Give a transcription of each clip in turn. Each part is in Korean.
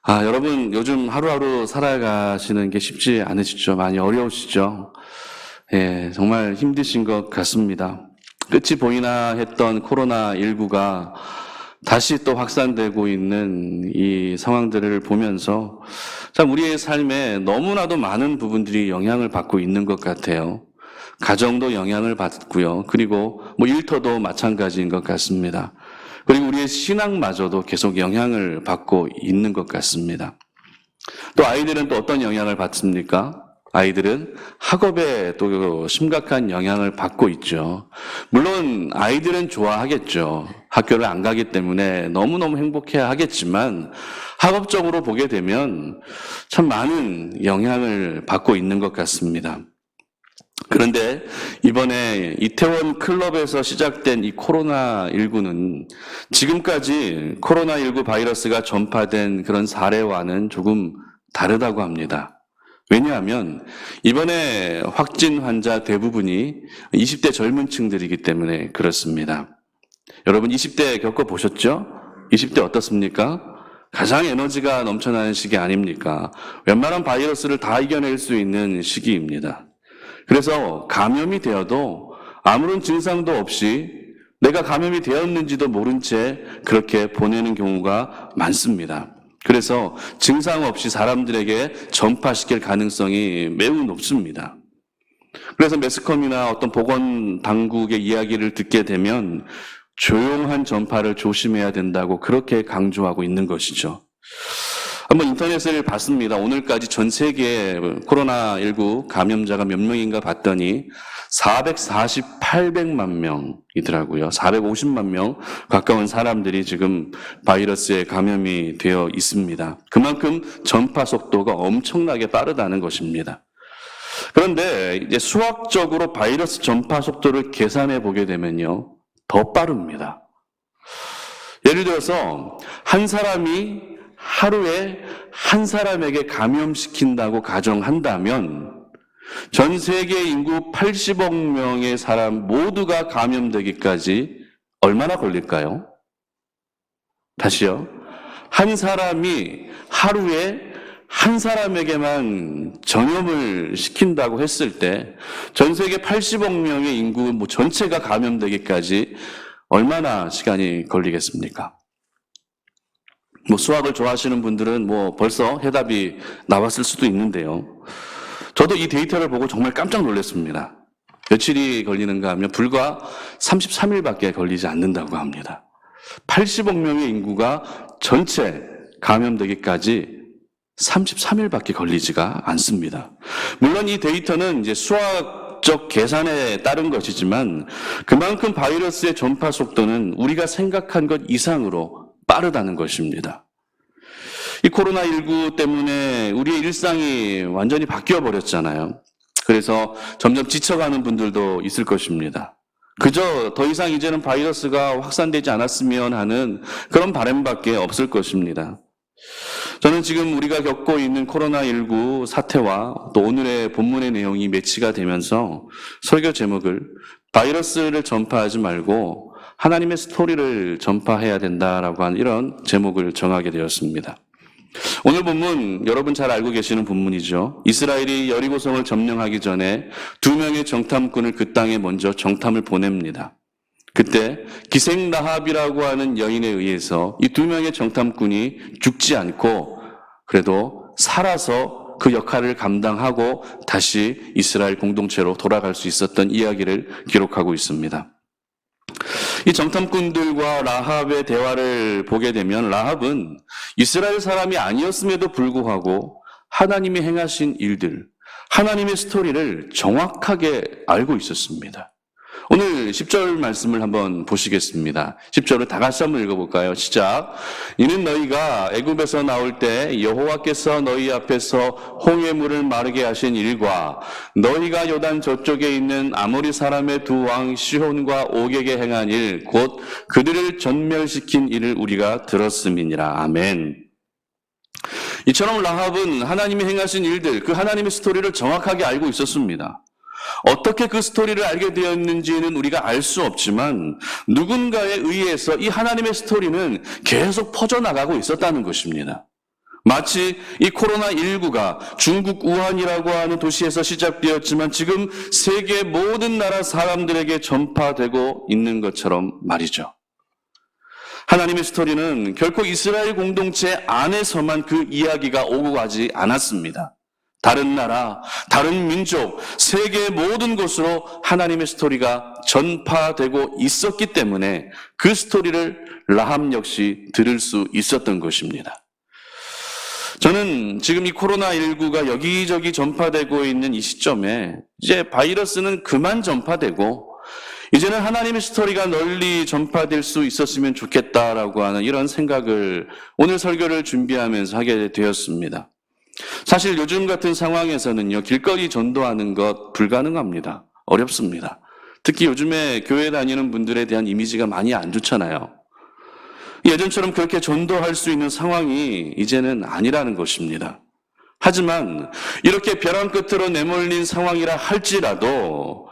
여러분 요즘 하루하루 살아가시는 게 쉽지 않으시죠? 많이 어려우시죠? 예, 정말 힘드신 것 같습니다. 끝이 보이나 했던 코로나19가 다시 또 확산되고 있는 이 상황들을 보면서 참 우리의 삶에 너무나도 많은 부분들이 영향을 받고 있는 것 같아요. 가정도 영향을 받고요. 그리고 일터도 마찬가지인 것 같습니다. 그리고 우리의 신앙마저도 계속 영향을 받고 있는 것 같습니다. 또 아이들은 또 어떤 영향을 받습니까? 아이들은 학업에 또 심각한 영향을 받고 있죠. 물론 아이들은 좋아하겠죠. 학교를 안 가기 때문에 너무너무 행복해야 하겠지만 학업적으로 보게 되면 참 많은 영향을 받고 있는 것 같습니다. 그런데 이번에 이태원 클럽에서 시작된 이 코로나19는 지금까지 코로나19 바이러스가 전파된 그런 사례와는 조금 다르다고 합니다. 왜냐하면 이번에 확진 환자 대부분이 20대 젊은 층들이기 때문에 그렇습니다. 여러분 20대 겪어보셨죠? 20대 어떻습니까? 가장 에너지가 넘쳐나는 시기 아닙니까? 웬만한 바이러스를 다 이겨낼 수 있는 시기입니다. 그래서 감염이 되어도 아무런 증상도 없이 내가 감염이 되었는지도 모른 채 그렇게 보내는 경우가 많습니다. 그래서 증상 없이 사람들에게 전파시킬 가능성이 매우 높습니다. 그래서 매스컴이나 어떤 보건당국의 이야기를 듣게 되면 조용한 전파를 조심해야 된다고 그렇게 강조하고 있는 것이죠. 한번 인터넷을 봤습니다. 오늘까지 전 세계 코로나19 감염자가 몇 명인가 봤더니 800만 명이더라고요. 450만 명 가까운 사람들이 지금 바이러스에 감염이 되어 있습니다. 그만큼 전파 속도가 엄청나게 빠르다는 것입니다. 그런데 이제 수학적으로 바이러스 전파 속도를 계산해 보게 되면요, 더 빠릅니다. 예를 들어서 한 사람이 하루에 한 사람에게 감염시킨다고 가정한다면 전 세계 인구 80억 명의 사람 모두가 감염되기까지 얼마나 걸릴까요? 다시요. 한 사람이 하루에 한 사람에게만 전염을 시킨다고 했을 때 전 세계 80억 명의 인구 전체가 감염되기까지 얼마나 시간이 걸리겠습니까? 수학을 좋아하시는 분들은 벌써 해답이 나왔을 수도 있는데요. 저도 이 데이터를 보고 정말 깜짝 놀랐습니다. 며칠이 걸리는가 하면 불과 33일밖에 걸리지 않는다고 합니다. 80억 명의 인구가 전체 감염되기까지 33일밖에 걸리지가 않습니다. 물론 이 데이터는 이제 수학적 계산에 따른 것이지만 그만큼 바이러스의 전파 속도는 우리가 생각한 것 이상으로 빠르다는 것입니다. 이 코로나19 때문에 우리의 일상이 완전히 바뀌어 버렸잖아요. 그래서 점점 지쳐가는 분들도 있을 것입니다. 그저 더 이상 이제는 바이러스가 확산되지 않았으면 하는 그런 바람밖에 없을 것입니다. 저는 지금 우리가 겪고 있는 코로나19 사태와 또 오늘의 본문의 내용이 매치가 되면서 설교 제목을 바이러스를 전파하지 말고 하나님의 스토리를 전파해야 된다라고 하는 이런 제목을 정하게 되었습니다. 오늘 본문 여러분 잘 알고 계시는 본문이죠. 이스라엘이 여리고성을 점령하기 전에 2명의 정탐꾼을 그 땅에 먼저 정탐을 보냅니다. 그때 기생 라합이라고 하는 여인에 의해서 이 2명의 정탐꾼이 죽지 않고 그래도 살아서 그 역할을 감당하고 다시 이스라엘 공동체로 돌아갈 수 있었던 이야기를 기록하고 있습니다. 이 정탐꾼들과 라합의 대화를 보게 되면 라합은 이스라엘 사람이 아니었음에도 불구하고 하나님이 행하신 일들, 하나님의 스토리를 정확하게 알고 있었습니다. 오늘 10절 말씀을 한번 보시겠습니다. 10절을 다 같이 한번 읽어볼까요? 시작. 이는 너희가 애굽에서 나올 때 여호와께서 너희 앞에서 홍해 물을 마르게 하신 일과 너희가 요단 저쪽에 있는 아모리 사람의 두 왕 시혼과 옥에게 행한 일, 곧 그들을 전멸시킨 일을 우리가 들었음이니라. 아멘. 이처럼 라합은 하나님이 행하신 일들, 그 하나님의 스토리를 정확하게 알고 있었습니다. 어떻게 그 스토리를 알게 되었는지는 우리가 알 수 없지만 누군가에 의해서 이 하나님의 스토리는 계속 퍼져나가고 있었다는 것입니다. 마치 이 코로나19가 중국 우한이라고 하는 도시에서 시작되었지만 지금 세계 모든 나라 사람들에게 전파되고 있는 것처럼 말이죠. 하나님의 스토리는 결코 이스라엘 공동체 안에서만 그 이야기가 오고 가지 않았습니다. 다른 나라, 다른 민족, 세계 모든 곳으로 하나님의 스토리가 전파되고 있었기 때문에 그 스토리를 라합 역시 들을 수 있었던 것입니다. 저는 지금 이 코로나19가 여기저기 전파되고 있는 이 시점에 이제 바이러스는 그만 전파되고 이제는 하나님의 스토리가 널리 전파될 수 있었으면 좋겠다라고 하는 이런 생각을 오늘 설교를 준비하면서 하게 되었습니다. 사실 요즘 같은 상황에서는요, 길거리 전도하는 것 불가능합니다. 어렵습니다. 특히 요즘에 교회 다니는 분들에 대한 이미지가 많이 안 좋잖아요. 예전처럼 그렇게 전도할 수 있는 상황이 이제는 아니라는 것입니다. 하지만 이렇게 벼랑 끝으로 내몰린 상황이라 할지라도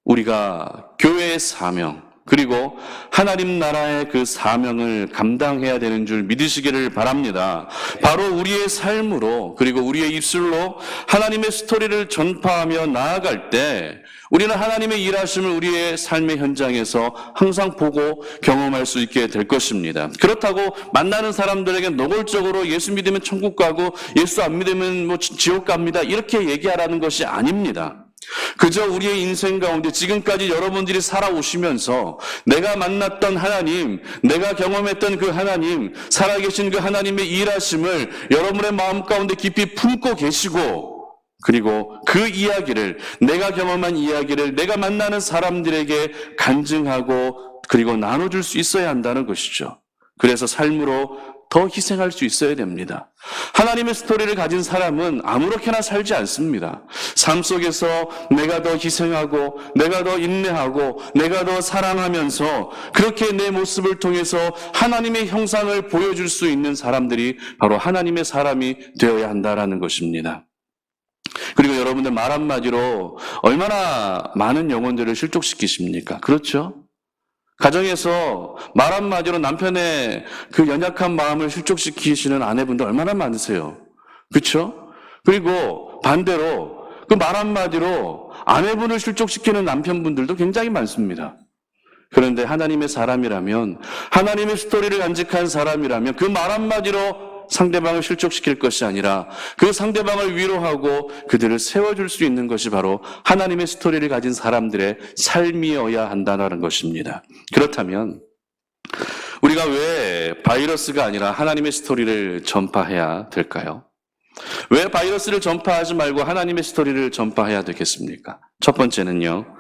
우리가 교회의 사명, 그리고 하나님 나라의 그 사명을 감당해야 되는 줄 믿으시기를 바랍니다. 바로 우리의 삶으로 그리고 우리의 입술로 하나님의 스토리를 전파하며 나아갈 때 우리는 하나님의 일하심을 우리의 삶의 현장에서 항상 보고 경험할 수 있게 될 것입니다. 그렇다고 만나는 사람들에게 노골적으로 예수 믿으면 천국 가고 예수 안 믿으면 지옥 갑니다. 이렇게 얘기하라는 것이 아닙니다. 그저 우리의 인생 가운데 지금까지 여러분들이 살아오시면서 내가 만났던 하나님, 내가 경험했던 그 하나님, 살아계신 그 하나님의 일하심을 여러분의 마음 가운데 깊이 품고 계시고 그리고 그 이야기를, 내가 경험한 이야기를 내가 만나는 사람들에게 간증하고 그리고 나눠줄 수 있어야 한다는 것이죠. 그래서 삶으로 더 희생할 수 있어야 됩니다. 하나님의 스토리를 가진 사람은 아무렇게나 살지 않습니다. 삶 속에서 내가 더 희생하고 내가 더 인내하고 내가 더 사랑하면서 그렇게 내 모습을 통해서 하나님의 형상을 보여줄 수 있는 사람들이 바로 하나님의 사람이 되어야 한다는 것입니다. 그리고 여러분들 말 한마디로 얼마나 많은 영혼들을 실족시키십니까? 그렇죠? 가정에서 말 한마디로 남편의 그 연약한 마음을 실족시키시는 아내분들 얼마나 많으세요? 그렇죠? 그리고 반대로 그 말 한마디로 아내분을 실족시키는 남편분들도 굉장히 많습니다. 그런데 하나님의 사람이라면, 하나님의 스토리를 간직한 사람이라면 그 말 한마디로 상대방을 실족시킬 것이 아니라 그 상대방을 위로하고 그들을 세워줄 수 있는 것이 바로 하나님의 스토리를 가진 사람들의 삶이어야 한다는 것입니다. 그렇다면 우리가 왜 바이러스가 아니라 하나님의 스토리를 전파해야 될까요? 왜 바이러스를 전파하지 말고 하나님의 스토리를 전파해야 되겠습니까? 첫 번째는요,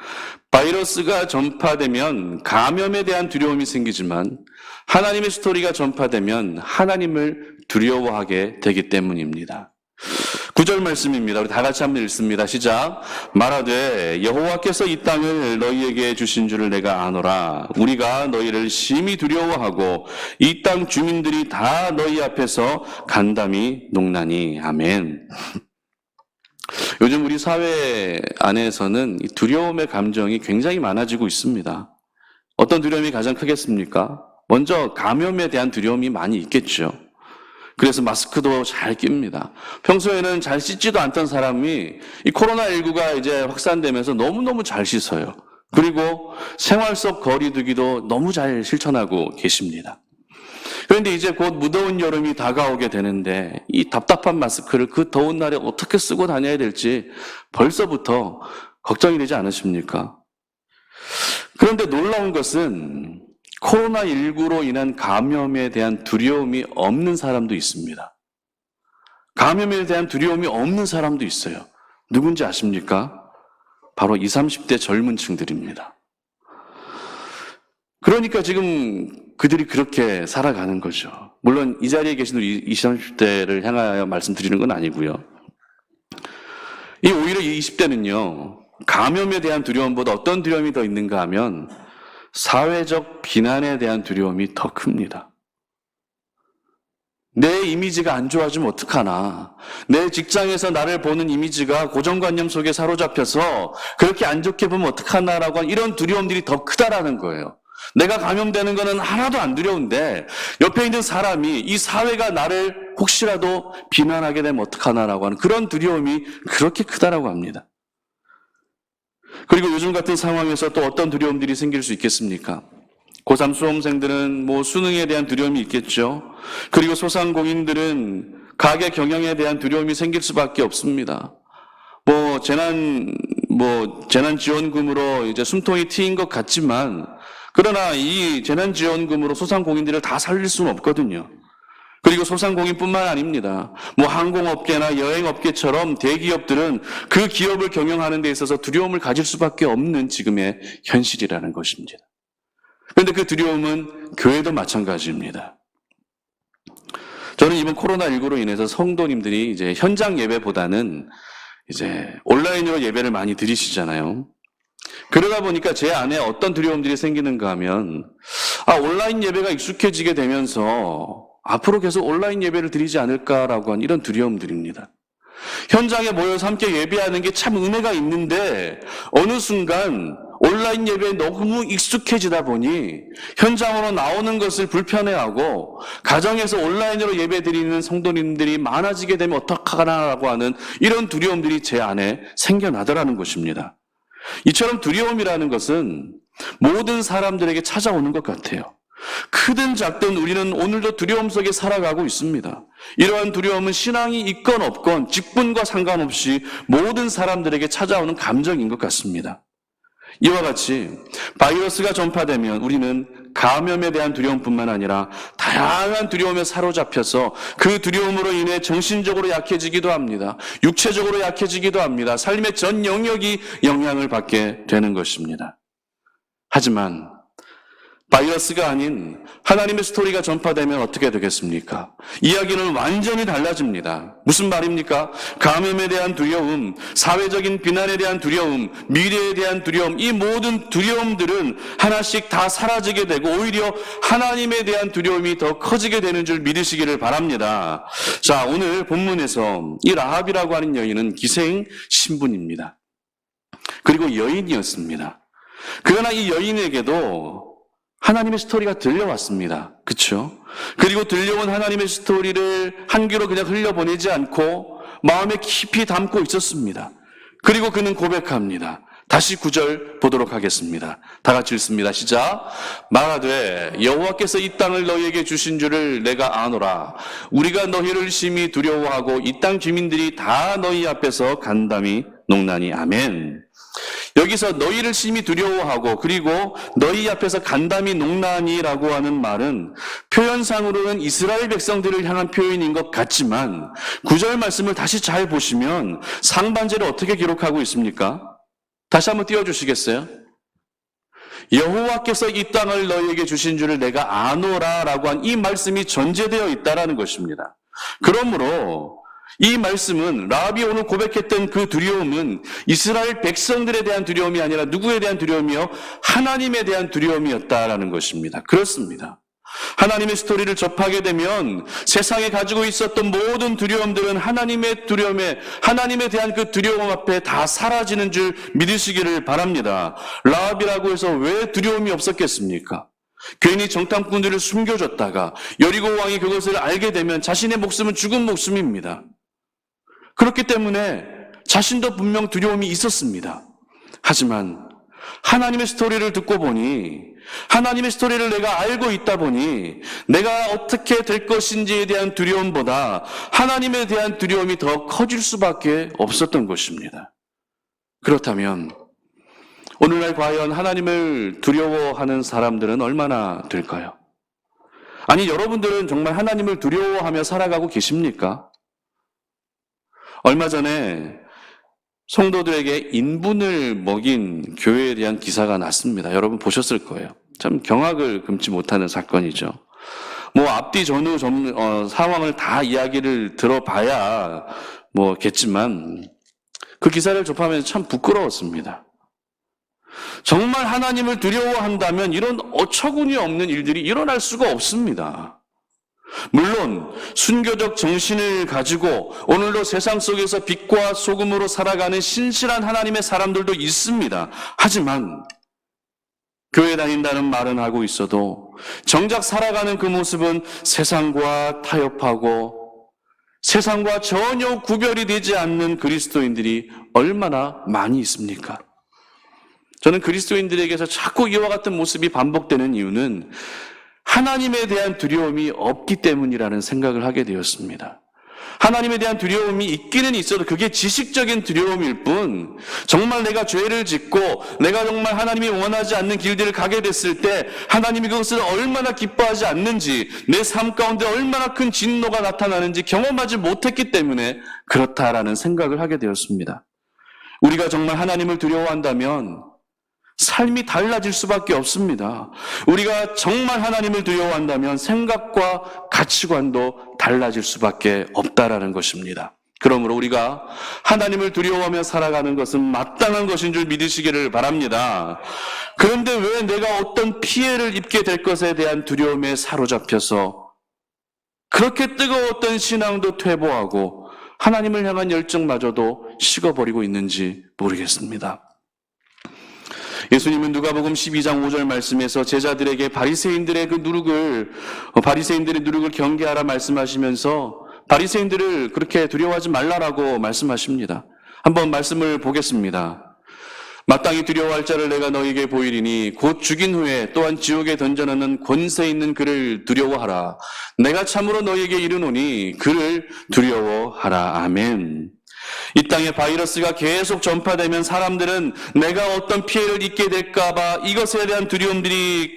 바이러스가 전파되면 감염에 대한 두려움이 생기지만 하나님의 스토리가 전파되면 하나님을 두려워하게 되기 때문입니다. 9절 말씀입니다. 우리 다 같이 한번 읽습니다. 시작. 말하되 여호와께서 이 땅을 너희에게 주신 줄을 내가 아노라. 우리가 너희를 심히 두려워하고 이 땅 주민들이 다 너희 앞에서 간담이 녹나니. 아멘. 요즘 우리 사회 안에서는 이 두려움의 감정이 굉장히 많아지고 있습니다. 어떤 두려움이 가장 크겠습니까? 먼저 감염에 대한 두려움이 많이 있겠죠. 그래서 마스크도 잘 낍니다. 평소에는 잘 씻지도 않던 사람이 이 코로나19가 이제 확산되면서 너무너무 잘 씻어요. 그리고 생활 속 거리두기도 너무 잘 실천하고 계십니다. 그런데 이제 곧 무더운 여름이 다가오게 되는데 이 답답한 마스크를 그 더운 날에 어떻게 쓰고 다녀야 될지 벌써부터 걱정이 되지 않으십니까? 그런데 놀라운 것은 코로나19로 인한 감염에 대한 두려움이 없는 사람도 있습니다. 감염에 대한 두려움이 없는 사람도 있어요. 누군지 아십니까? 바로 20, 30대 젊은 층들입니다. 그러니까 지금 그들이 그렇게 살아가는 거죠. 물론 이 자리에 계신 우리 20, 30대를 향하여 말씀드리는 건 아니고요. 오히려 이 20대는요. 감염에 대한 두려움보다 어떤 두려움이 더 있는가 하면 사회적 비난에 대한 두려움이 더 큽니다. 내 이미지가 안 좋아지면 어떡하나. 내 직장에서 나를 보는 이미지가 고정관념 속에 사로잡혀서 그렇게 안 좋게 보면 어떡하나라고 하는 이런 두려움들이 더 크다라는 거예요. 내가 감염되는 거는 하나도 안 두려운데 옆에 있는 사람이 이 사회가 나를 혹시라도 비난하게 되면 어떡하나라고 하는 그런 두려움이 그렇게 크다라고 합니다. 그리고 요즘 같은 상황에서 또 어떤 두려움들이 생길 수 있겠습니까? 고3 수험생들은 뭐 수능에 대한 두려움이 있겠죠. 그리고 소상공인들은 가게 경영에 대한 두려움이 생길 수밖에 없습니다. 재난지원금으로 이제 숨통이 트인 것 같지만, 그러나 이 재난지원금으로 소상공인들을 다 살릴 수는 없거든요. 그리고 소상공인뿐만 아닙니다. 항공업계나 여행업계처럼 대기업들은 그 기업을 경영하는 데 있어서 두려움을 가질 수밖에 없는 지금의 현실이라는 것입니다. 그런데 그 두려움은 교회도 마찬가지입니다. 저는 이번 코로나19로 인해서 성도님들이 이제 현장 예배보다는 이제 온라인으로 예배를 많이 드리시잖아요. 그러다 보니까 제 안에 어떤 두려움들이 생기는가 하면, 온라인 예배가 익숙해지게 되면서 앞으로 계속 온라인 예배를 드리지 않을까라고 한 이런 두려움들입니다. 현장에 모여서 함께 예배하는 게 참 은혜가 있는데 어느 순간 온라인 예배에 너무 익숙해지다 보니 현장으로 나오는 것을 불편해하고 가정에서 온라인으로 예배드리는 성도님들이 많아지게 되면 어떡하나라고 하는 이런 두려움들이 제 안에 생겨나더라는 것입니다. 이처럼 두려움이라는 것은 모든 사람들에게 찾아오는 것 같아요. 크든 작든 우리는 오늘도 두려움 속에 살아가고 있습니다. 이러한 두려움은 신앙이 있건 없건 직분과 상관없이 모든 사람들에게 찾아오는 감정인 것 같습니다. 이와 같이 바이러스가 전파되면 우리는 감염에 대한 두려움뿐만 아니라 다양한 두려움에 사로잡혀서 그 두려움으로 인해 정신적으로 약해지기도 합니다. 육체적으로 약해지기도 합니다. 삶의 전 영역이 영향을 받게 되는 것입니다. 하지만 바이러스가 아닌 하나님의 스토리가 전파되면 어떻게 되겠습니까? 이야기는 완전히 달라집니다. 무슨 말입니까? 감염에 대한 두려움, 사회적인 비난에 대한 두려움, 미래에 대한 두려움, 이 모든 두려움들은 하나씩 다 사라지게 되고 오히려 하나님에 대한 두려움이 더 커지게 되는 줄 믿으시기를 바랍니다. 자, 오늘 본문에서 이 라합이라고 하는 여인은 기생 신분입니다. 그리고 여인이었습니다. 그러나 이 여인에게도 하나님의 스토리가 들려왔습니다. 그렇죠? 그리고 들려온 하나님의 스토리를 한 귀로 그냥 흘려보내지 않고 마음에 깊이 담고 있었습니다. 그리고 그는 고백합니다. 다시 9절 보도록 하겠습니다. 다 같이 읽습니다. 시작. 말하되 여호와께서 이 땅을 너희에게 주신 줄을 내가 아노라. 우리가 너희를 심히 두려워하고 이 땅 주민들이 다 너희 앞에서 간담이 농나니. 아멘. 여기서 너희를 심히 두려워하고 그리고 너희 앞에서 간담이 농나니라고 하는 말은 표현상으로는 이스라엘 백성들을 향한 표현인 것 같지만 9절 말씀을 다시 잘 보시면 상반절에 어떻게 기록하고 있습니까? 다시 한번 띄워주시겠어요? 여호와께서 이 땅을 너희에게 주신 줄을 내가 아노라라고 한 이 말씀이 전제되어 있다라는 것입니다. 그러므로 이 말씀은 라합이 오늘 고백했던 그 두려움은 이스라엘 백성들에 대한 두려움이 아니라 누구에 대한 두려움이요? 하나님에 대한 두려움이었다라는 것입니다. 그렇습니다. 하나님의 스토리를 접하게 되면 세상에 가지고 있었던 모든 두려움들은 하나님의 두려움에, 하나님에 대한 그 두려움 앞에 다 사라지는 줄 믿으시기를 바랍니다. 라합이라고 해서 왜 두려움이 없었겠습니까? 괜히 정탐꾼들을 숨겨줬다가 여리고 왕이 그것을 알게 되면 자신의 목숨은 죽은 목숨입니다. 그렇기 때문에 자신도 분명 두려움이 있었습니다. 하지만 하나님의 스토리를 듣고 보니, 하나님의 스토리를 내가 알고 있다 보니 내가 어떻게 될 것인지에 대한 두려움보다 하나님에 대한 두려움이 더 커질 수밖에 없었던 것입니다. 그렇다면 오늘날 과연 하나님을 두려워하는 사람들은 얼마나 될까요? 아니, 여러분들은 정말 하나님을 두려워하며 살아가고 계십니까? 얼마 전에 성도들에게 인분을 먹인 교회에 대한 기사가 났습니다. 여러분 보셨을 거예요. 참 경악을 금치 못하는 사건이죠. 앞뒤 전후 상황을 다 이야기를 들어봐야 겠지만 그 기사를 접하면서 참 부끄러웠습니다. 정말 하나님을 두려워한다면 이런 어처구니 없는 일들이 일어날 수가 없습니다. 물론 순교적 정신을 가지고 오늘도 세상 속에서 빛과 소금으로 살아가는 신실한 하나님의 사람들도 있습니다. 하지만 교회 다닌다는 말은 하고 있어도 정작 살아가는 그 모습은 세상과 타협하고 세상과 전혀 구별이 되지 않는 그리스도인들이 얼마나 많이 있습니까? 저는 그리스도인들에게서 자꾸 이와 같은 모습이 반복되는 이유는 하나님에 대한 두려움이 없기 때문이라는 생각을 하게 되었습니다. 하나님에 대한 두려움이 있기는 있어도 그게 지식적인 두려움일 뿐, 정말 내가 죄를 짓고 내가 정말 하나님이 원하지 않는 길들을 가게 됐을 때 하나님이 그것을 얼마나 기뻐하지 않는지, 내 삶 가운데 얼마나 큰 진노가 나타나는지 경험하지 못했기 때문에 그렇다라는 생각을 하게 되었습니다. 우리가 정말 하나님을 두려워한다면 삶이 달라질 수밖에 없습니다. 우리가 정말 하나님을 두려워한다면 생각과 가치관도 달라질 수밖에 없다라는 것입니다. 그러므로 우리가 하나님을 두려워하며 살아가는 것은 마땅한 것인 줄 믿으시기를 바랍니다. 그런데 왜 내가 어떤 피해를 입게 될 것에 대한 두려움에 사로잡혀서 그렇게 뜨거웠던 신앙도 퇴보하고 하나님을 향한 열정마저도 식어버리고 있는지 모르겠습니다. 예수님은 누가복음 12장 5절 말씀에서 제자들에게 바리새인들의 누룩을 경계하라 말씀하시면서 바리새인들을 그렇게 두려워하지 말라라고 말씀하십니다. 한번 말씀을 보겠습니다. 마땅히 두려워할 자를 내가 너희에게 보이리니 곧 죽인 후에 또한 지옥에 던져넣는 권세 있는 그를 두려워하라. 내가 참으로 너희에게 이르노니 그를 두려워하라. 아멘. 이 땅에 바이러스가 계속 전파되면 사람들은 내가 어떤 피해를 입게 될까봐 이것에 대한 두려움들이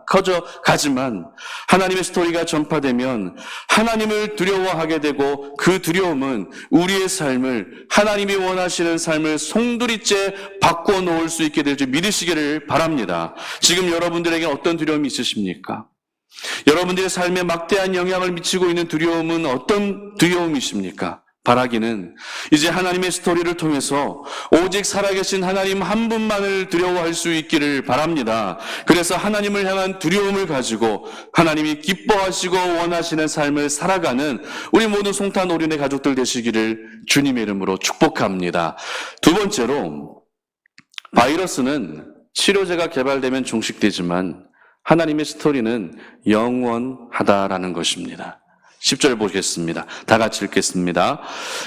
커져가지만 하나님의 스토리가 전파되면 하나님을 두려워하게 되고 그 두려움은 우리의 삶을 하나님이 원하시는 삶을 송두리째 바꿔놓을 수 있게 될 줄 믿으시기를 바랍니다. 지금 여러분들에게 어떤 두려움이 있으십니까? 여러분들의 삶에 막대한 영향을 미치고 있는 두려움은 어떤 두려움이십니까? 바라기는 이제 하나님의 스토리를 통해서 오직 살아계신 하나님 한 분만을 두려워할 수 있기를 바랍니다. 그래서 하나님을 향한 두려움을 가지고 하나님이 기뻐하시고 원하시는 삶을 살아가는 우리 모든 송탄 오륜의 가족들 되시기를 주님의 이름으로 축복합니다. 두 번째로, 바이러스는 치료제가 개발되면 종식되지만 하나님의 스토리는 영원하다라는 것입니다. 10절 보겠습니다. 다 같이 읽겠습니다.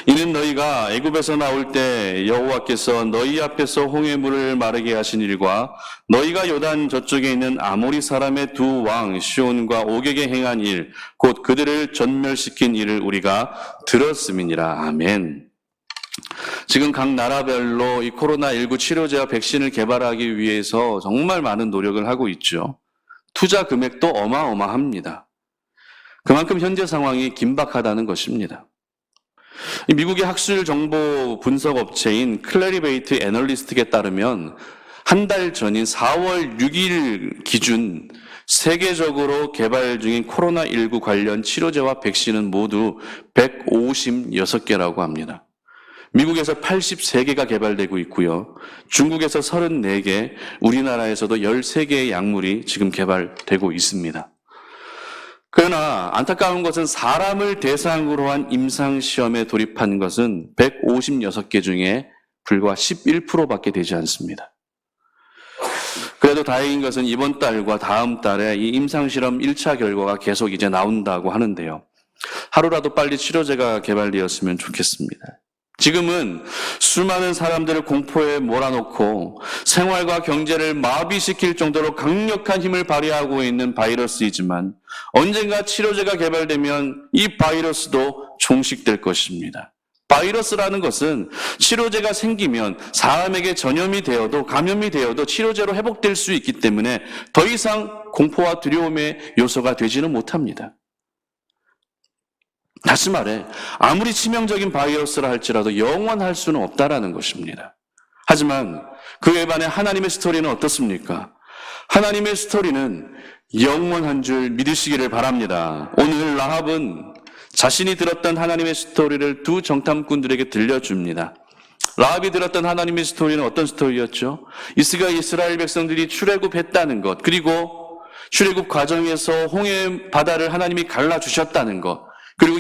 이는 너희가 애굽에서 나올 때 여호와께서 너희 앞에서 홍해 물을 마르게 하신 일과 너희가 요단 저쪽에 있는 아모리 사람의 두 왕 시온과 오격에 행한 일, 곧 그들을 전멸시킨 일을 우리가 들었음이니라. 아멘. 지금 각 나라별로 이 코로나19 치료제와 백신을 개발하기 위해서 정말 많은 노력을 하고 있죠. 투자 금액도 어마어마합니다. 그만큼 현재 상황이 긴박하다는 것입니다. 미국의 학술 정보 분석 업체인 클래리베이트 애널리스트에 따르면 한 달 전인 4월 6일 기준 세계적으로 개발 중인 코로나19 관련 치료제와 백신은 모두 156개라고 합니다. 미국에서 83개가 개발되고 있고요. 중국에서 34개, 우리나라에서도 13개의 약물이 지금 개발되고 있습니다. 그러나 안타까운 것은 사람을 대상으로 한 임상시험에 돌입한 것은 156개 중에 불과 11%밖에 되지 않습니다. 그래도 다행인 것은 이번 달과 다음 달에 이 임상실험 1차 결과가 계속 이제 나온다고 하는데요. 하루라도 빨리 치료제가 개발되었으면 좋겠습니다. 지금은 수많은 사람들을 공포에 몰아넣고 생활과 경제를 마비시킬 정도로 강력한 힘을 발휘하고 있는 바이러스이지만 언젠가 치료제가 개발되면 이 바이러스도 종식될 것입니다. 바이러스라는 것은 치료제가 생기면 사람에게 전염이 되어도 감염이 되어도 치료제로 회복될 수 있기 때문에 더 이상 공포와 두려움의 요소가 되지는 못합니다. 다시 말해 아무리 치명적인 바이러스라 할지라도 영원할 수는 없다라는 것입니다. 하지만 그에 반해 하나님의 스토리는 어떻습니까? 하나님의 스토리는 영원한 줄 믿으시기를 바랍니다. 오늘 라합은 자신이 들었던 하나님의 스토리를 두 정탐꾼들에게 들려줍니다. 라합이 들었던 하나님의 스토리는 어떤 스토리였죠? 이스라엘 백성들이 출애굽했다는 것, 그리고 출애굽 과정에서 홍해 바다를 하나님이 갈라주셨다는 것, 그리고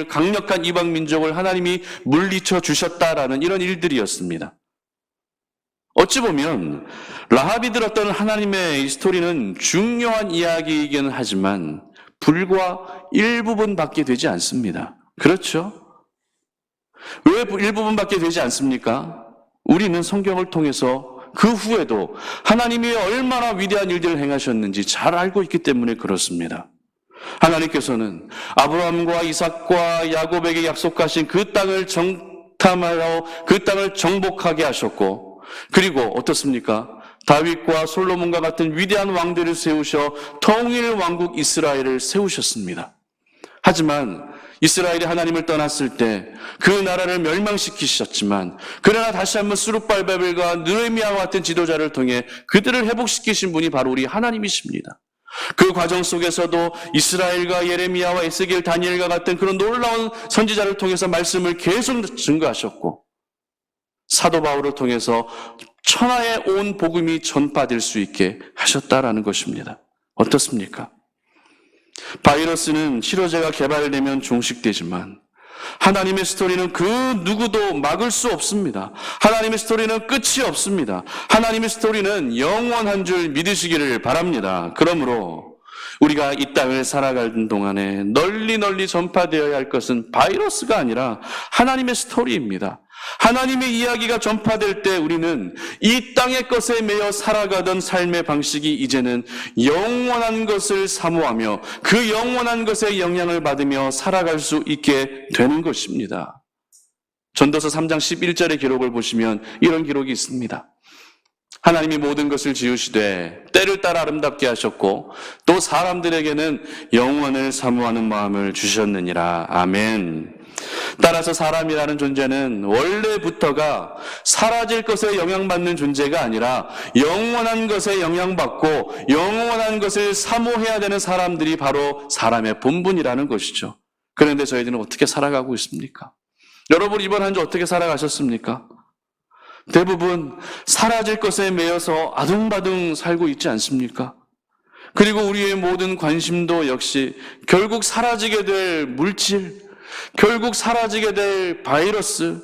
강력한 이방 민족을 하나님이 물리쳐 주셨다라는 이런 일들이었습니다. 어찌 보면 라합이 들었던 하나님의 이 스토리는 중요한 이야기이기는 하지만 불과 일부분밖에 되지 않습니다. 그렇죠? 왜 일부분밖에 되지 않습니까? 우리는 성경을 통해서 그 후에도 하나님이 얼마나 위대한 일들을 행하셨는지 잘 알고 있기 때문에 그렇습니다. 하나님께서는 아브라함과 이삭과 야곱에게 약속하신 그 땅을 정탐하여 그 땅을 정복하게 하셨고, 그리고 어떻습니까? 다윗과 솔로몬과 같은 위대한 왕들을 세우셔 통일 왕국 이스라엘을 세우셨습니다. 하지만 이스라엘이 하나님을 떠났을 때 그 나라를 멸망시키셨지만, 그러나 다시 한번 스룹발벨과 느헤미야와 같은 지도자를 통해 그들을 회복시키신 분이 바로 우리 하나님이십니다. 그 과정 속에서도 이스라엘과 예레미야와 에스겔, 다니엘과 같은 그런 놀라운 선지자를 통해서 말씀을 계속 증거하셨고, 사도 바울을 통해서 천하에 온 복음이 전파될 수 있게 하셨다라는 것입니다. 어떻습니까? 바이러스는 치료제가 개발되면 종식되지만 하나님의 스토리는 그 누구도 막을 수 없습니다. 하나님의 스토리는 끝이 없습니다. 하나님의 스토리는 영원한 줄 믿으시기를 바랍니다. 그러므로 우리가 이 땅을 살아가는 동안에 널리 전파되어야 할 것은 바이러스가 아니라 하나님의 스토리입니다. 하나님의 이야기가 전파될 때 우리는 이 땅의 것에 매여 살아가던 삶의 방식이 이제는 영원한 것을 사모하며 그 영원한 것의 영향을 받으며 살아갈 수 있게 되는 것입니다. 전도서 3장 11절의 기록을 보시면 이런 기록이 있습니다. 하나님이 모든 것을 지으시되 때를 따라 아름답게 하셨고 또 사람들에게는 영원을 사모하는 마음을 주셨느니라. 아멘. 따라서 사람이라는 존재는 원래부터가 사라질 것에 영향받는 존재가 아니라 영원한 것에 영향받고 영원한 것을 사모해야 되는 사람들이 바로 사람의 본분이라는 것이죠. 그런데 저희들은 어떻게 살아가고 있습니까? 여러분 이번 한 주 어떻게 살아가셨습니까? 대부분 사라질 것에 매여서 아둥바둥 살고 있지 않습니까? 그리고 우리의 모든 관심도 역시 결국 사라지게 될 물질, 결국 사라지게 될 바이러스,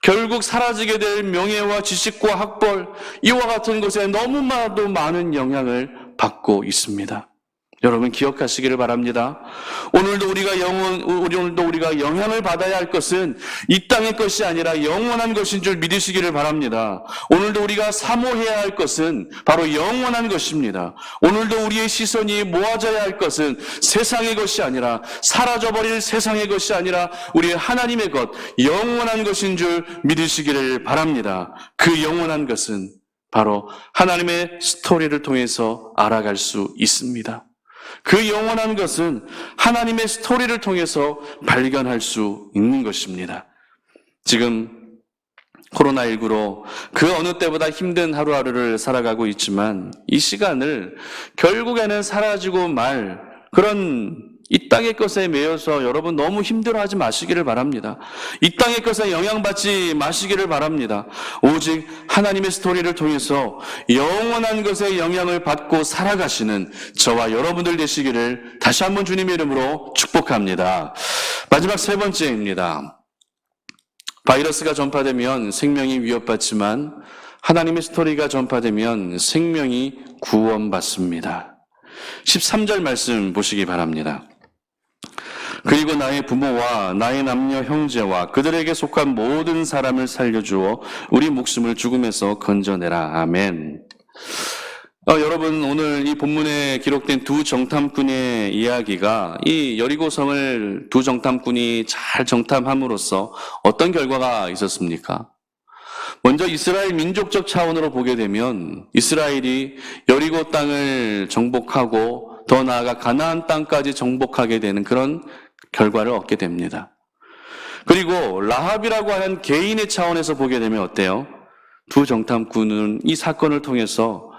결국 사라지게 될 명예와 지식과 학벌, 이와 같은 것에 너무나도 많은 영향을 받고 있습니다. 여러분 기억하시기를 바랍니다. 오늘도 우리가 영향을 받아야 할 것은 이 땅의 것이 아니라 영원한 것인 줄 믿으시기를 바랍니다. 오늘도 우리가 사모해야 할 것은 바로 영원한 것입니다. 오늘도 우리의 시선이 모아져야 할 것은 세상의 것이 아니라 사라져버릴 세상의 것이 아니라 우리의 하나님의 것, 영원한 것인 줄 믿으시기를 바랍니다. 그 영원한 것은 바로 하나님의 스토리를 통해서 알아갈 수 있습니다. 그 영원한 것은 하나님의 스토리를 통해서 발견할 수 있는 것입니다. 지금 코로나19로 그 어느 때보다 힘든 하루하루를 살아가고 있지만 이 시간을 결국에는 사라지고 말 그런 이 땅의 것에 매여서 여러분 너무 힘들어하지 마시기를 바랍니다. 이 땅의 것에 영향받지 마시기를 바랍니다. 오직 하나님의 스토리를 통해서 영원한 것에 영향을 받고 살아가시는 저와 여러분들 되시기를 다시 한번 주님의 이름으로 축복합니다. 마지막 세 번째입니다. 바이러스가 전파되면 생명이 위협받지만 하나님의 스토리가 전파되면 생명이 구원받습니다. 13절 말씀 보시기 바랍니다. 그리고 나의 부모와 나의 남녀 형제와 그들에게 속한 모든 사람을 살려주어 우리 목숨을 죽음에서 건져내라. 아멘. 여러분 오늘 이 본문에 기록된 두 정탐꾼의 이야기가 이 여리고성을 두 정탐꾼이 잘 정탐함으로써 어떤 결과가 있었습니까? 먼저 이스라엘 민족적 차원으로 보게 되면 이스라엘이 여리고 땅을 정복하고 더 나아가 가나안 땅까지 정복하게 되는 그런 결과를 얻게 됩니다. 그리고 라합이라고 하는 개인의 차원에서 보게 되면 어때요? 두 정탐꾼은 이 사건을 통해서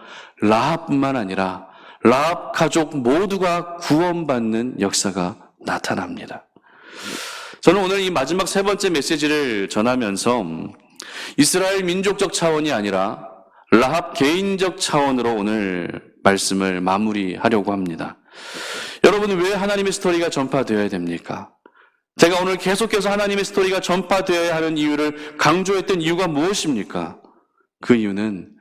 라합뿐만 아니라 라합 가족 모두가 구원받는 역사가 나타납니다. 저는 오늘 이 마지막 세 번째 메시지를 전하면서 이스라엘 민족적 차원이 아니라 라합 개인적 차원으로 오늘 말씀을 마무리하려고 합니다. 여러분은 왜 하나님의 스토리가 전파되어야 됩니까? 제가 오늘 계속해서 하나님의 스토리가 전파되어야 하는 이유를 강조했던 이유가 무엇입니까? 그 이유는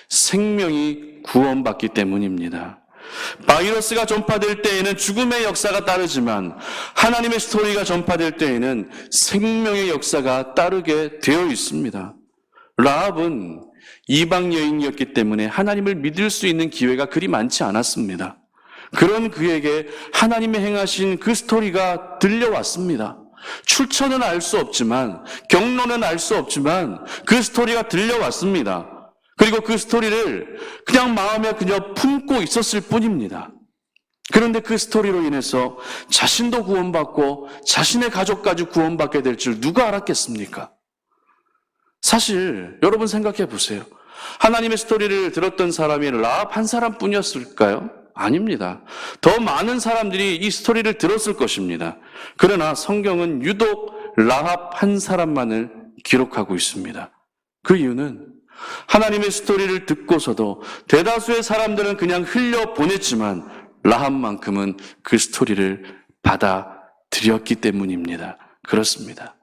생명이 구원받기 때문입니다. 바이러스가 전파될 때에는 죽음의 역사가 따르지만 하나님의 스토리가 전파될 때에는 생명의 역사가 따르게 되어 있습니다. 라합은 이방 여인이었기 때문에 하나님을 믿을 수 있는 기회가 그리 많지 않았습니다. 그런 그에게 하나님의 행하신 그 스토리가 들려왔습니다. 출처는 알 수 없지만, 경로는 알 수 없지만 그 스토리가 들려왔습니다. 그리고 그 스토리를 그냥 마음에 그냥 품고 있었을 뿐입니다. 그런데 그 스토리로 인해서 자신도 구원받고 자신의 가족까지 구원받게 될 줄 누가 알았겠습니까? 사실 여러분 생각해 보세요. 하나님의 스토리를 들었던 사람이 라합 한 사람뿐이었을까요? 아닙니다. 더 많은 사람들이 이 스토리를 들었을 것입니다. 그러나 성경은 유독 라합 한 사람만을 기록하고 있습니다. 그 이유는 하나님의 스토리를 듣고서도 대다수의 사람들은 그냥 흘려보냈지만 라합만큼은 그 스토리를 받아들였기 때문입니다. 그렇습니다.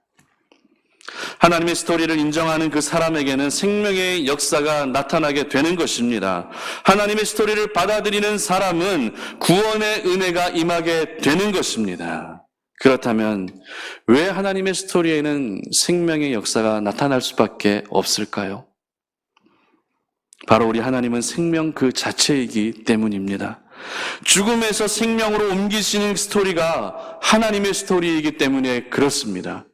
하나님의 스토리를 인정하는 그 사람에게는 생명의 역사가 나타나게 되는 것입니다. 하나님의 스토리를 받아들이는 사람은 구원의 은혜가 임하게 되는 것입니다. 그렇다면 왜 하나님의 스토리에는 생명의 역사가 나타날 수밖에 없을까요? 바로 우리 하나님은 생명 그 자체이기 때문입니다. 죽음에서 생명으로 옮기시는 스토리가 하나님의 스토리이기 때문에 그렇습니다.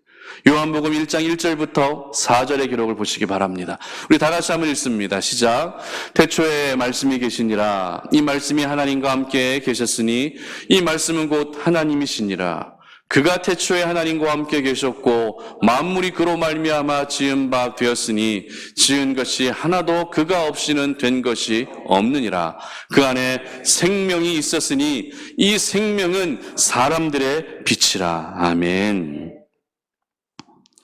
요한복음 1장 1절부터 4절의 기록을 보시기 바랍니다. 우리 다 같이 한번 읽습니다. 시작. 태초에 말씀이 계시니라. 이 말씀이 하나님과 함께 계셨으니 이 말씀은 곧 하나님이시니라. 그가 태초에 하나님과 함께 계셨고 만물이 그로 말미암아 지은 바 되었으니 지은 것이 하나도 그가 없이는 된 것이 없느니라. 그 안에 생명이 있었으니 이 생명은 사람들의 빛이라. 아멘.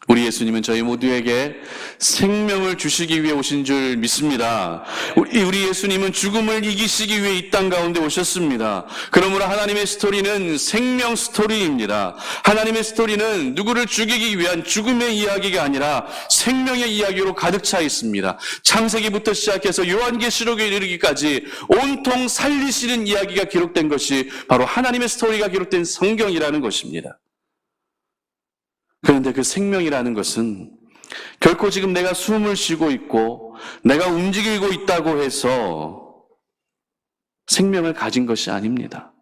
우리 예수님은 저희 모두에게 생명을 주시기 위해 오신 줄 믿습니다. 우리 예수님은 죽음을 이기시기 위해 이 땅 가운데 오셨습니다. 그러므로 하나님의 스토리는 생명 스토리입니다. 하나님의 스토리는 누구를 죽이기 위한 죽음의 이야기가 아니라 생명의 이야기로 가득 차 있습니다. 창세기부터 시작해서 요한계시록에 이르기까지 온통 살리시는 이야기가 기록된 것이 바로 하나님의 스토리가 기록된 성경이라는 것입니다. 그런데 그 생명이라는 것은 결코 지금 내가 숨을 쉬고 있고 내가 움직이고 있다고 해서 생명을 가진 것이 아닙니다.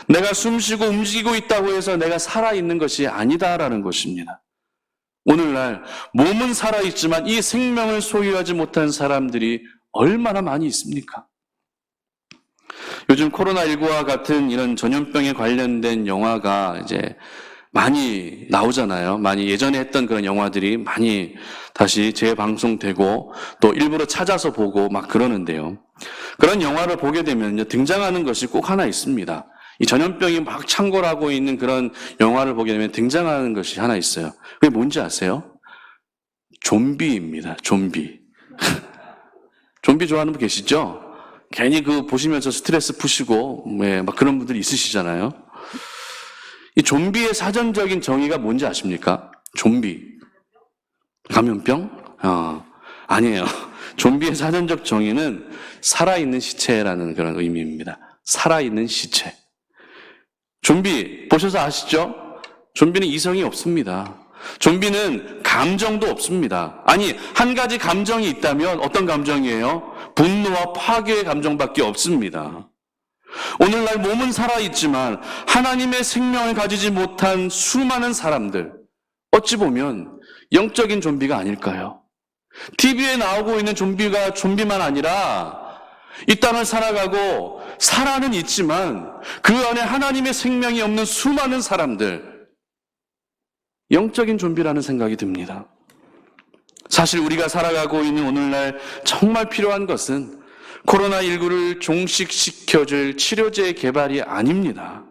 내가 숨쉬고 움직이고 있다고 해서 내가 살아있는 것이 아니다라는 것입니다. 오늘날 몸은 살아있지만 이 생명을 소유하지 못한 사람들이 얼마나 많이 있습니까? 요즘 코로나19와 같은 이런 전염병에 관련된 영화가 이제 많이 나오잖아요. 많이 예전에 했던 그런 영화들이 많이 다시 재방송되고 또 일부러 찾아서 보고 막 그러는데요. 그런 영화를 보게 되면 등장하는 것이 꼭 하나 있습니다. 이 전염병이 막 창궐하고 있는 그런 영화를 보게 되면 등장하는 것이 하나 있어요. 그게 뭔지 아세요? 좀비입니다. 좀비. 좀비 좋아하는 분 계시죠? 괜히 그 보시면서 스트레스 푸시고 막 그런 분들이 있으시잖아요. 이 좀비의 사전적인 정의가 뭔지 아십니까? 좀비. 감염병? 아니에요. 좀비의 사전적 정의는 살아있는 시체라는 그런 의미입니다. 살아있는 시체. 좀비 보셔서 아시죠? 좀비는 이성이 없습니다. 좀비는 감정도 없습니다. 아니, 한 가지 감정이 있다면 어떤 감정이에요? 분노와 파괴의 감정밖에 없습니다. 오늘날 몸은 살아있지만 하나님의 생명을 가지지 못한 수많은 사람들, 어찌 보면 영적인 좀비가 아닐까요? TV에 나오고 있는 좀비가 좀비만 아니라 이 땅을 살아가고 살아는 있지만 그 안에 하나님의 생명이 없는 수많은 사람들, 영적인 좀비라는 생각이 듭니다. 사실 우리가 살아가고 있는 오늘날 정말 필요한 것은 코로나19를 종식시켜줄 치료제 개발이 아닙니다.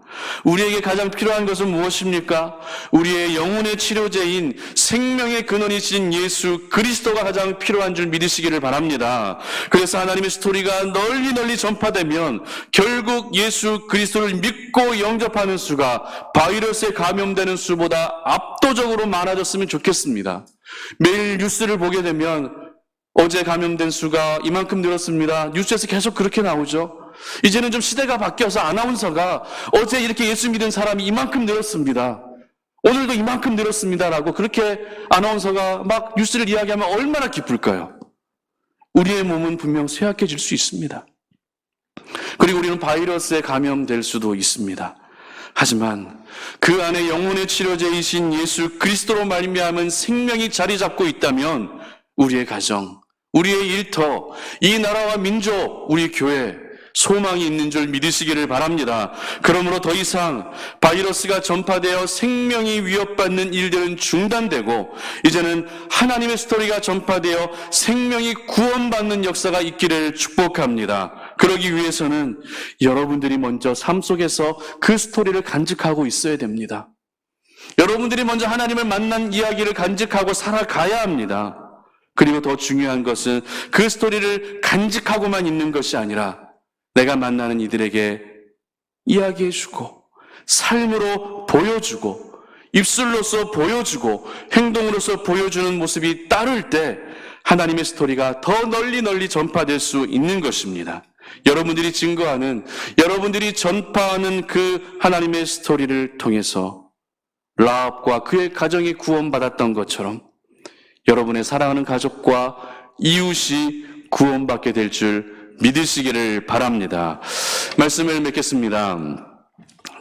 우리에게 가장 필요한 것은 무엇입니까? 우리의 영혼의 치료제인 생명의 근원이신 예수 그리스도가 가장 필요한 줄 믿으시기를 바랍니다. 그래서 하나님의 스토리가 널리 전파되면 결국 예수 그리스도를 믿고 영접하는 수가 바이러스에 감염되는 수보다 압도적으로 많아졌으면 좋겠습니다. 매일 뉴스를 보게 되면 어제 감염된 수가 이만큼 늘었습니다. 뉴스에서 계속 그렇게 나오죠. 이제는 좀 시대가 바뀌어서 아나운서가 어제 이렇게 예수 믿은 사람이 이만큼 늘었습니다. 오늘도 이만큼 늘었습니다라고 그렇게 아나운서가 막 뉴스를 이야기하면 얼마나 기쁠까요? 우리의 몸은 분명 쇠약해질 수 있습니다. 그리고 우리는 바이러스에 감염될 수도 있습니다. 하지만 그 안에 영혼의 치료제이신 예수 그리스도로 말미암은 생명이 자리 잡고 있다면 우리의 가정, 우리의 일터, 이 나라와 민족, 우리 교회 소망이 있는 줄 믿으시기를 바랍니다. 그러므로 더 이상 바이러스가 전파되어 생명이 위협받는 일들은 중단되고 이제는 하나님의 스토리가 전파되어 생명이 구원받는 역사가 있기를 축복합니다. 그러기 위해서는 여러분들이 먼저 삶 속에서 그 스토리를 간직하고 있어야 됩니다. 여러분들이 먼저 하나님을 만난 이야기를 간직하고 살아가야 합니다. 그리고 더 중요한 것은 그 스토리를 간직하고만 있는 것이 아니라 내가 만나는 이들에게 이야기해주고 삶으로 보여주고 입술로서 보여주고 행동으로서 보여주는 모습이 따를 때 하나님의 스토리가 더 널리 전파될 수 있는 것입니다. 여러분들이 증거하는, 여러분들이 전파하는 그 하나님의 스토리를 통해서 라합과 그의 가정이 구원받았던 것처럼 여러분의 사랑하는 가족과 이웃이 구원받게 될 줄 믿으시기를 바랍니다. 말씀을 맺겠습니다.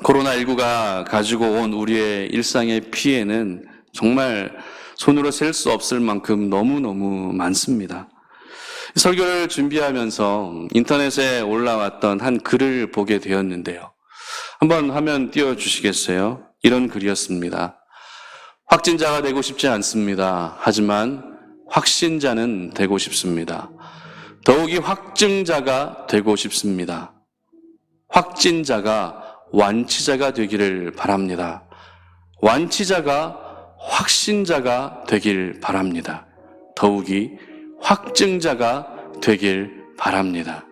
코로나19가 가지고 온 우리의 일상의 피해는 정말 손으로 셀 수 없을 만큼 너무너무 많습니다. 설교를 준비하면서 인터넷에 올라왔던 한 글을 보게 되었는데요. 한번 화면 띄워주시겠어요? 이런 글이었습니다. 확진자가 되고 싶지 않습니다. 하지만 확신자는 되고 싶습니다. 더욱이 확증자가 되고 싶습니다. 확진자가 완치자가 되기를 바랍니다. 완치자가 확신자가 되길 바랍니다. 더욱이 확증자가 되길 바랍니다.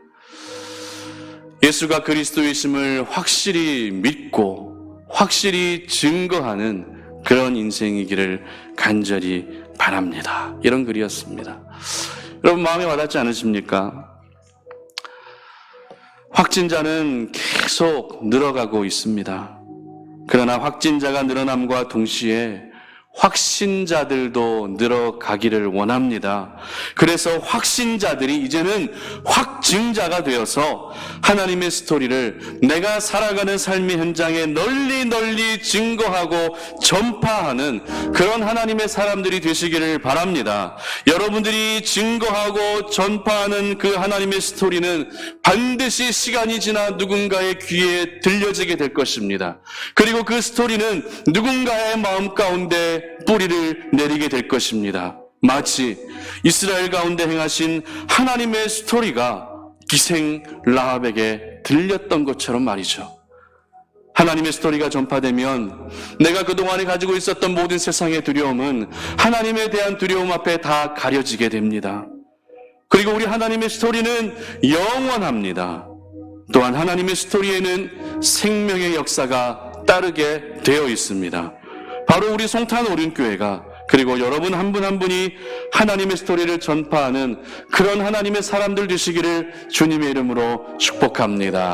예수가 그리스도이심을 확실히 믿고 확실히 증거하는 그런 인생이기를 간절히 바랍니다. 이런 글이었습니다. 여러분 마음에 와닿지 않으십니까? 확진자는 계속 늘어가고 있습니다. 그러나 확진자가 늘어남과 동시에 확신자들도 늘어가기를 원합니다. 그래서 확신자들이 이제는 확증자가 되어서 하나님의 스토리를 내가 살아가는 삶의 현장에 널리 증거하고 전파하는 그런 하나님의 사람들이 되시기를 바랍니다. 여러분들이 증거하고 전파하는 그 하나님의 스토리는 반드시 시간이 지나 누군가의 귀에 들려지게 될 것입니다. 그리고 그 스토리는 누군가의 마음 가운데 뿌리를 내리게 될 것입니다. 마치 이스라엘 가운데 행하신 하나님의 스토리가 기생 라합에게 들렸던 것처럼 말이죠. 하나님의 스토리가 전파되면 내가 그동안에 가지고 있었던 모든 세상의 두려움은 하나님에 대한 두려움 앞에 다 가려지게 됩니다. 그리고 우리 하나님의 스토리는 영원합니다. 또한 하나님의 스토리에는 생명의 역사가 따르게 되어 있습니다. 바로 우리 송탄 오륜교회가 그리고 여러분 한 분 한 분이 하나님의 스토리를 전파하는 그런 하나님의 사람들 되시기를 주님의 이름으로 축복합니다.